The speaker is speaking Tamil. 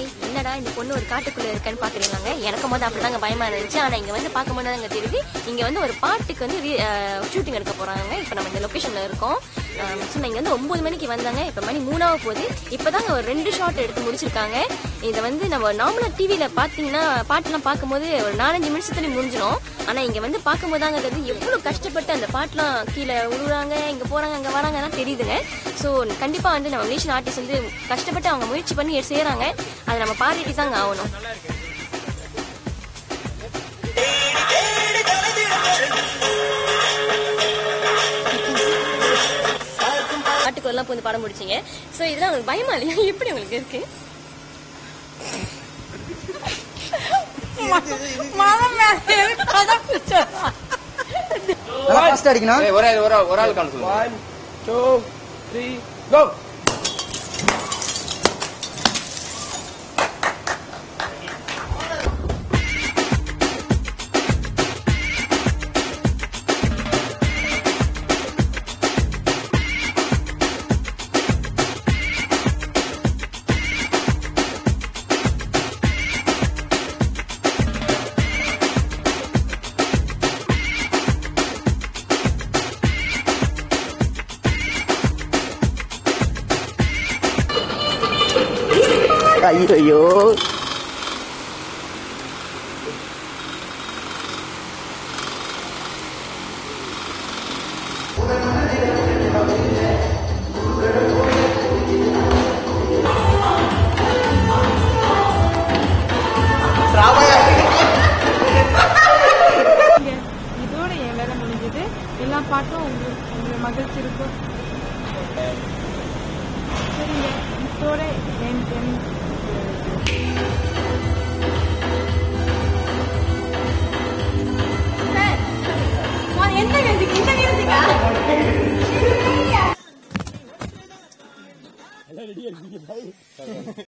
ஹாய், என்னடா இந்த பொண்ணு ஒரு காட்டுக்குள்ள இருக்கன்னு பாக்குறீங்க. எனக்கு முதல்ல அப்படிதாங்க பயமா இருந்துச்சு. ஆனா இங்க வந்து பார்க்கும்போது தாங்க தெரியுது இங்க வந்து ஒரு பாட்டுக்கு வந்து ஷூட்டிங் எடுக்க போறாங்க. இப்ப நம்ம இந்த லொகேஷன்ல இருக்கோம். இங்க வந்து 9 மணிக்கு வந்தாங்க. இப்ப மணி 3 போகுது. இப்பதாங்க ஒரு 2 ஷாட் எடுத்து முடிச்சிருக்காங்க. இதை வந்து நம்ம நார்மலா டிவில பாத்தீங்கன்னா பாட்டுலாம் பார்க்கும்போது ஒரு 4-5 நிமிஷத்துல முடிஞ்சிடும். ஆனா இங்க வந்து பார்க்கும்போது தாங்க தெரியுது எவ்வளவு கஷ்டப்பட்டு அந்த பாட்டுலாம் கீழே விழுறாங்க, இங்க போறாங்க, அங்க வராங்கன்னா தெரியுதுங்க. ஸோ கண்டிப்பா வந்து நம்ம மலேசியன் ஆர்டிஸ்ட் வந்து கஷ்டப்பட்டு அவங்க முயற்சி பண்ணி செய்யறாங்க. அதை நம்ம பாராட்டி தாங்க ஆகணும். பாட்டுக்கு எல்லாம் போய் பாடம் முடிச்சிங்க. ஸோ இதெல்லாம் உங்களுக்கு பயமா இல்லையா? எப்படி உங்களுக்கு இருக்கு? ஒரு ஆள் கால் சொல்லுங்க. 1 2 3 கோ. ஐயோ இதோட என் வேலை முடிஞ்சது. எல்லா பாட்டும் உங்களை மகிழ்ச்சி இருக்கும். சரிங்க, இதோட எந்த